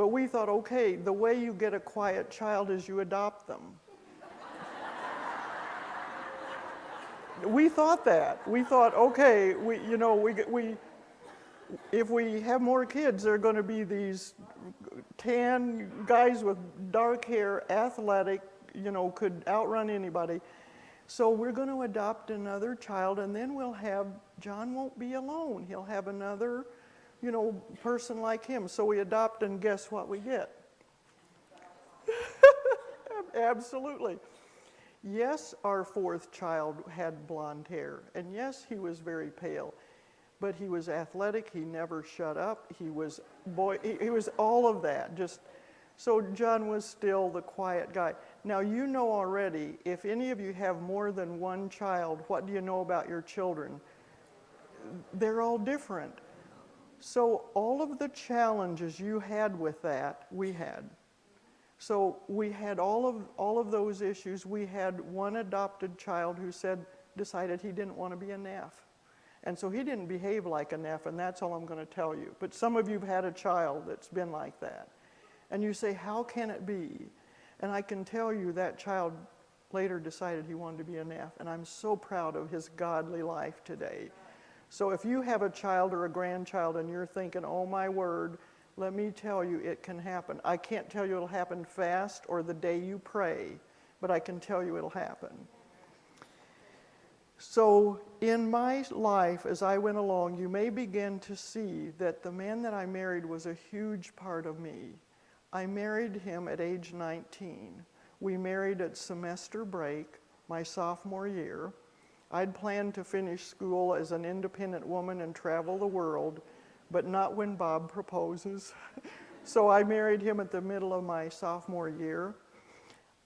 But we thought, okay, the way you get a quiet child is you adopt them. We thought that. We thought, okay, if we have more kids, they're going to be these tan guys with dark hair, athletic, could outrun anybody. So we're going to adopt another child, and then John won't be alone. He'll have another, person like him. So we adopt, and guess what we get? Absolutely. Yes, our fourth child had blonde hair, and yes, he was very pale, but he was athletic. He never shut up. He was all of that. So John was still the quiet guy. Now you know already, if any of you have more than one child, what do you know about your children? They're all different. So all of the challenges you had with that, we had. So we had all of those issues. We had one adopted child who decided he didn't want to be a Neff. And so he didn't behave like a Neff, and that's all I'm going to tell you. But some of you have had a child that's been like that. And you say, how can it be? And I can tell you that child later decided he wanted to be a Neff, and I'm so proud of his godly life today. So if you have a child or a grandchild and you're thinking, oh my word, let me tell you, it can happen. I can't tell you it'll happen fast or the day you pray, but I can tell you it'll happen. So in my life, as I went along, you may begin to see that the man that I married was a huge part of me. I married him at age 19. We married at semester break, my sophomore year. I'd planned to finish school as an independent woman and travel the world, but not when Bob proposes. So I married him at the middle of my sophomore year.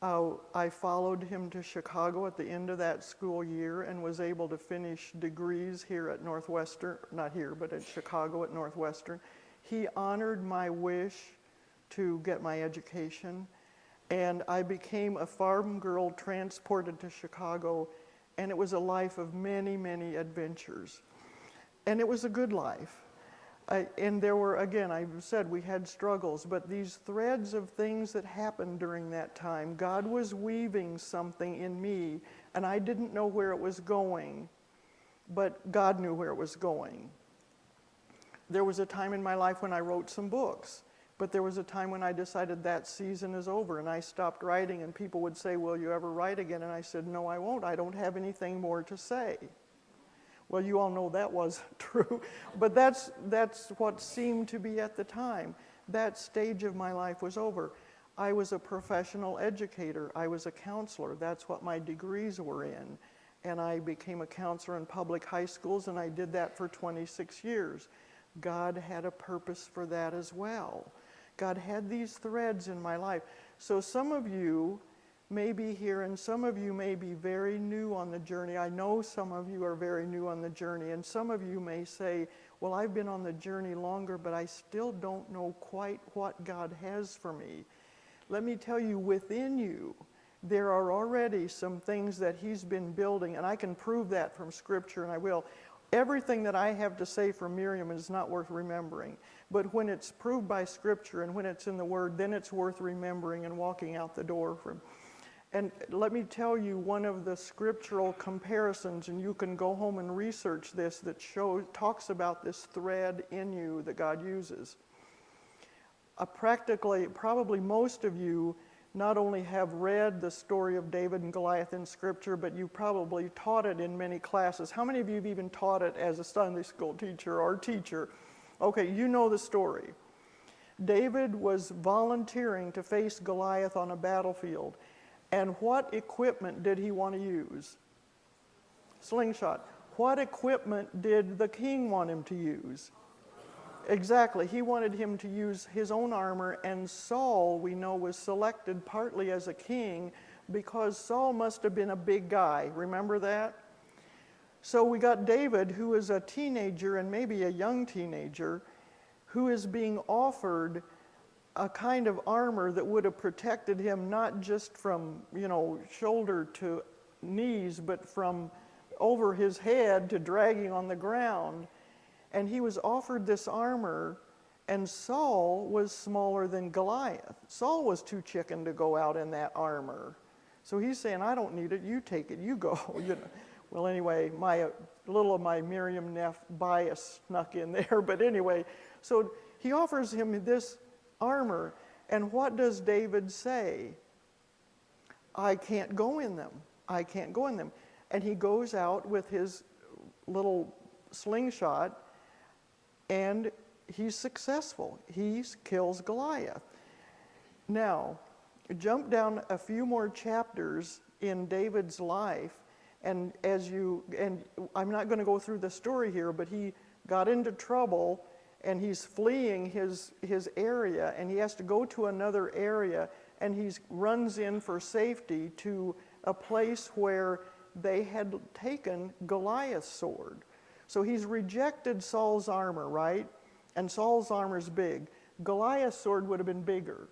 I followed him to Chicago at the end of that school year and was able to finish degrees here at Northwestern, not here, but at Chicago at Northwestern. He honored my wish to get my education, and I became a farm girl transported to Chicago, and it was a life of many, many adventures. And it was a good life. And there were, again, I said we had struggles, but these threads of things that happened during that time, God was weaving something in me, and I didn't know where it was going, but God knew where it was going. There was a time in my life when I wrote some books, but there was a time when I decided that season is over, and I stopped writing, and people would say, will you ever write again? And I said, no, I won't. I don't have anything more to say. Well, you all know that wasn't true, but that's what seemed to be at the time. That stage of my life was over. I was a professional educator. I was a counselor. That's what my degrees were in. And I became a counselor in public high schools, and I did that for 26 years. God had a purpose for that as well. God had these threads in my life. So some of you may be here, and some of you may be very new on the journey. I know some of you are very new on the journey, and some of you may say, well, I've been on the journey longer, but I still don't know quite what God has for me. Let me tell you, within you, there are already some things that He's been building, and I can prove that from Scripture, and I will. Everything that I have to say from Miriam is not worth remembering, but when it's proved by Scripture and when it's in the Word, then it's worth remembering and walking out the door from. And let me tell you one of the scriptural comparisons, and you can go home and research this, that talks about this thread in you that God uses. Probably most of you not only have read the story of David and Goliath in Scripture, but you probably taught it in many classes. How many of you have even taught it as a Sunday school teacher or teacher? Okay, you know the story. David was volunteering to face Goliath on a battlefield. And what equipment did he want to use? Slingshot. What equipment did the king want him to use? Exactly. He wanted him to use his own armor, and Saul, we know, was selected partly as a king because Saul must have been a big guy. Remember that? So we got David, who is a teenager and maybe a young teenager, who is being offered a kind of armor that would have protected him not just from, shoulder to knees, but from over his head to dragging on the ground. And he was offered this armor, And Saul was smaller than Goliath. Saul was too chicken to go out in that armor. So he's saying, I don't need it, you take it, you go. You know. Well, anyway, a little of my Miriam Neff bias snuck in there. But anyway, so he offers him this armor. And what does David say? I can't go in them. I can't go in them. And he goes out with his little slingshot, and he's successful. He kills Goliath. Now, jump down a few more chapters in David's life, and I'm not going to go through the story here, but he got into trouble, and he's fleeing his area, and he has to go to another area, and he runs in for safety to a place where they had taken Goliath's sword. So he's rejected Saul's armor, right? And Saul's armor's big. Goliath's sword would have been bigger.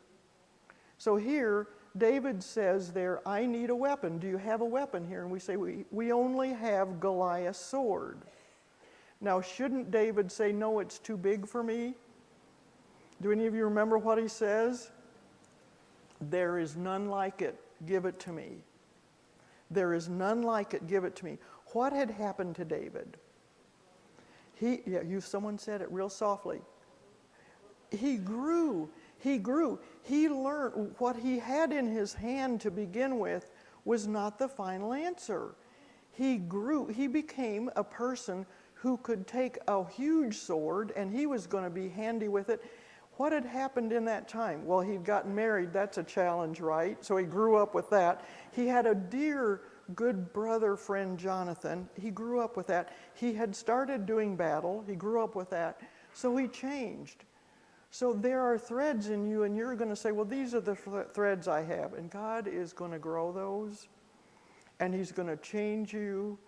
So here, David says there, I need a weapon. Do you have a weapon here? And we say, we only have Goliath's sword. Now, shouldn't David say, no, it's too big for me? Do any of you remember what he says? There is none like it. Give it to me. There is none like it. Give it to me. What had happened to David? Someone said it real softly. He grew. He grew. He learned what he had in his hand to begin with was not the final answer. He grew. He became a person who could take a huge sword, and he was going to be handy with it. What had happened in that time? Well, he'd gotten married. That's a challenge, right? So he grew up with that. He had a dear, good brother friend, Jonathan. He grew up with that. He had started doing battle. He grew up with that. So he changed. So there are threads in you, and you're going to say, well, these are the threads I have. And God is going to grow those, and he's going to change you,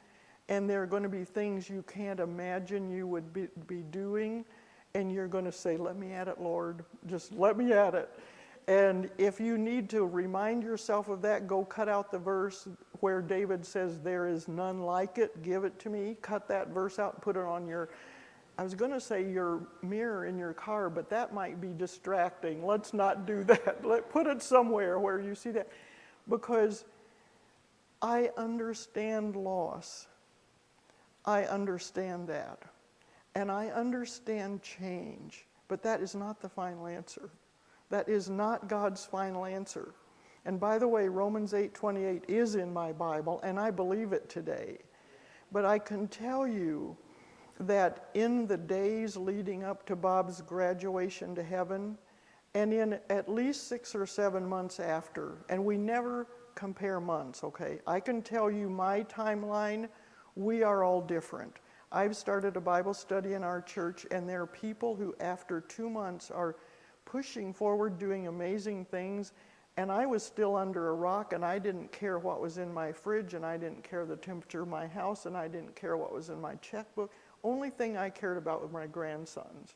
and there are going to be things you can't imagine you would be doing, and you're going to say, let me at it, Lord. Just let me at it. And if you need to remind yourself of that, go cut out the verse where David says, there is none like it, give it to me. Cut that verse out and put it on your, I was going to say your mirror in your car, but that might be distracting. Let's not do that. Put it somewhere where you see that. Because I understand loss. I understand that. And I understand change. But that is not the final answer. That is not God's final answer. And by the way, Romans 8:28 is in my Bible, and I believe it today. But I can tell you that in the days leading up to Bob's graduation to heaven, and in at least 6 or 7 months after, and we never compare months, okay? I can tell you my timeline, we are all different. I've started a Bible study in our church, and there are people who after 2 months are pushing forward, doing amazing things, and I was still under a rock, and I didn't care what was in my fridge, and I didn't care the temperature of my house, and I didn't care what was in my checkbook. Only thing I cared about was my grandsons.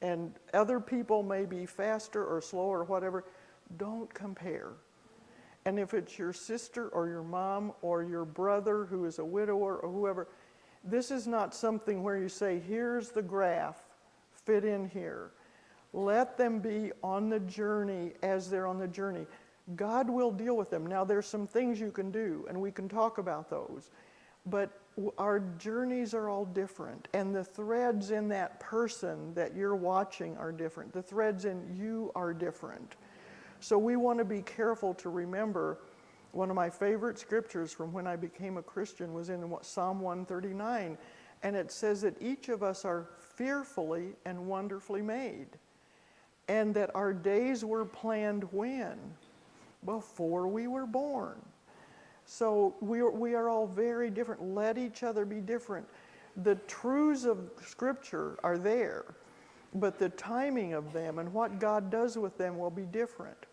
And other people may be faster or slower or whatever. Don't compare. And if it's your sister or your mom or your brother who is a widower or whoever, this is not something where you say, here's the graph, fit in here. Let them be on the journey as they're on the journey. God will deal with them. Now, there's some things you can do, and we can talk about those. But our journeys are all different, and the threads in that person that you're watching are different. The threads in you are different. So we want to be careful to remember. One of my favorite scriptures from when I became a Christian was in Psalm 139, and it says that each of us are fearfully and wonderfully made, and that our days were planned when? Before we were born. So we are all very different. Let each other be different. The truths of Scripture are there, but the timing of them and what God does with them will be different.